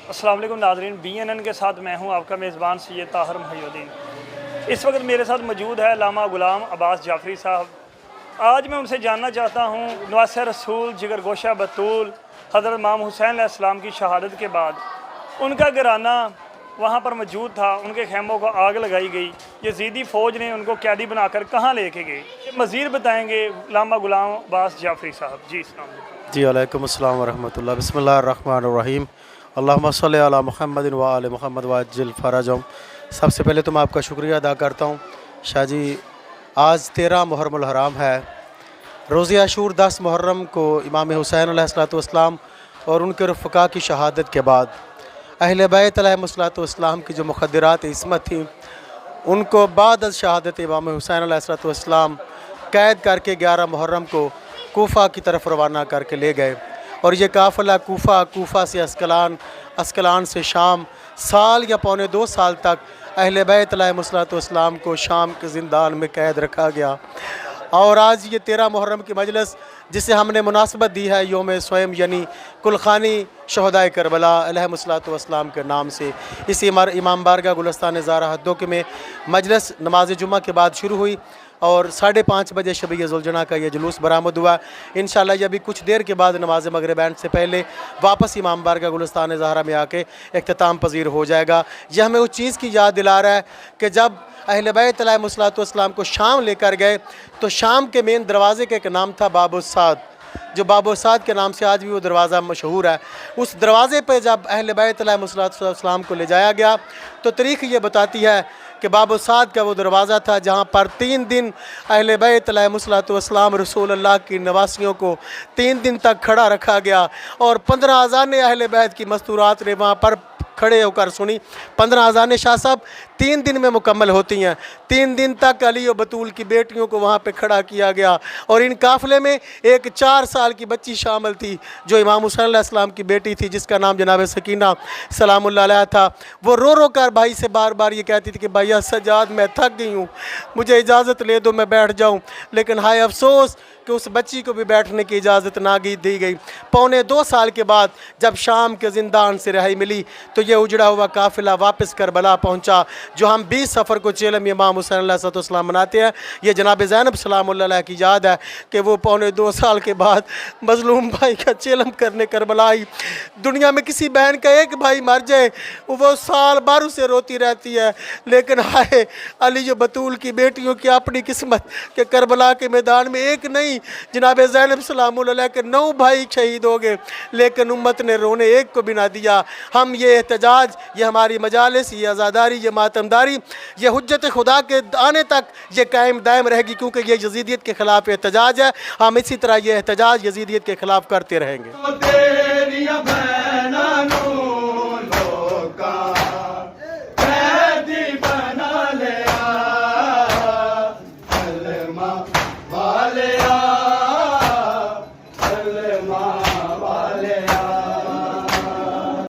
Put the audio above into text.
अस्सलाम वालेकुम नाज़रीन, BNN के साथ मैं हूं आपका मेज़बान सैयद ताहिर मुहय्यद्दीन। इस वक्त मेरे साथ मौजूद है अल्लामा गुलाम अब्बास जाफ़री साहब। आज मैं उनसे जानना चाहता हूं नवासे रसूल जिगर गोशा बतूल हज़रत इमाम हुसैन अलैहिस्सलाम की शहादत के बाद उनका घराना वहाँ पर मौजूद था, उनके खेमों को आग लगाई गई। यज़ीदी फ़ौज ने उनको कैदी बनाकर कहाँ लेके गए, मज़ीद बताएँगे अल्लामा गुलाम अब्बास जाफ़री साहब। जी अस्सलाम वालेकुम। जी वालेकुम अस्सलाम वरहमतुल्लाह। बिस्मिल्लाहिर रहमानिर रहीम। अल्लाहुम्मा सल्लि अला मुहम्मदिन व आले मुहम्मद वअज्जिल फ़रजहुम। सबसे पहले तो मैं आपका शुक्रिया अदा करता हूँ शाह जी। आज 13 मुहर्रमुल हराम है। रोज़े आशूर 10 मुहर्रम को इमाम हुसैन अलैहिस्सलाम और उनके रफ़क़ा की शहादत के बाद अहले बैत अलैहिस्सलाम की जो मुख़द्दरात इस्मत थी, उनको बाद शहादत इमाम हुसैन अलैहिस्सलाम कैद करके 11 मुहर्रम को कूफ़ा की तरफ रवाना करके ले गए। और ये काफ़िला कूफ़ा से अस्कलान, अस्कलान से शाम, साल या पौने 2 साल तक अहले बैत अलैहिस्सलाम को शाम के ज़िंदान में कैद रखा गया। और आज ये 13 मुहर्रम की मजलिस जिसे हमने मुनासबत दी है योम स्वयं यानी कुलखानी शहदाए करबला अलैहिस्सलाम के नाम से, इसी इमाम बारगाह गुलस्तान ज़ारा हद्दों के में मजलिस नमाज जुमा के बाद शुरू हुई और 5:30 बजे शब-ए ज़ुलजना का ये जुलूस बरामद हुआ। इंशाअल्लाह ये अभी कुछ देर के बाद नमाज मगरिब एंड से पहले वापस इमाम बारगाह गुलस्तान ज़ाहरा में आके इख्तिताम पजीर हो जाएगा। यह हमें उस चीज़ की याद दिला रहा है कि जब अहले बैत अलैहिस्सलाम को शाम लेकर गए तो शाम के मेन दरवाज़े का एक नाम था बाबु साद, जो बाबु साद के नाम से आज भी वो दरवाज़ा मशहूर है। उस दरवाज़े पर जब अहले बैत अलैहिस्सलाम को ले जाया गया तो तारीख़ ये बताती है कि बाबु साद का वो दरवाज़ा था जहाँ पर 3 दिन अहले बैत अलैहिस्सलाम रसूल अल्लाह की नवासियों को 3 दिन तक खड़ा रखा गया और 15 अज़ानें अहले बैत की मस्तूरात ने वहाँ पर खड़े होकर सुनी। 15 अज़ानें शाह साहब 3 दिन में मुकम्मल होती हैं। 3 दिन तक अली और बतूल की बेटियों को वहाँ पे खड़ा किया गया और इन काफ़िले में एक 4 साल की बच्ची शामिल थी जो इमाम हुसैन अलैहिस्सलाम की बेटी थी, जिसका नाम जनाब सकीना सलामुल्लाह अलैहा था। वो रो रो कर भाई से बार बार ये कहती थी कि भैया सजाद मैं थक गई हूँ, मुझे इजाज़त ले दो मैं बैठ जाऊँ। लेकिन हाय अफसोस कि उस बच्ची को भी बैठने की इजाज़त ना दी गई। पौने 2 साल के बाद जब शाम के ज़िंदान से रिहाई मिली तो ये उजड़ा हुआ काफ़िला वापस करबला पहुँचा, जो हम 20 सफ़र को चेलम इमाम हुसैन अलैहिस्सलाम मनाते हैं। ये जनाब ज़ैनब सलामुल्लाह अलैहा की याद है कि वो पौने 2 साल के बाद मज़लूम भाई का चेलम करने करबला आई। दुनिया में किसी बहन का एक भाई मर जाए वो साल भर उसे रोती रहती है, लेकिन हाय अली बतूल की बेटियों की अपनी किस्मत के करबला के मैदान में एक नहीं जनाब ज़ैनब सलामुल्लाह अलैहा के 9 भाई शहीद हो गए, लेकिन उम्मत ने रोने एक को भी ना दिया। हम ये एहतजाज, ये हमारी मजालिस, ये आज़ादारी, ये मातमदारी, ये हुज्जत खुदा के आने तक ये कायम दायम रहेगी, क्योंकि ये यज़ीदियत के ख़िलाफ़ एहतजाज है। हम इसी तरह ये एहतजाज यज़ीदियत के ख़िलाफ़ करते रहेंगे।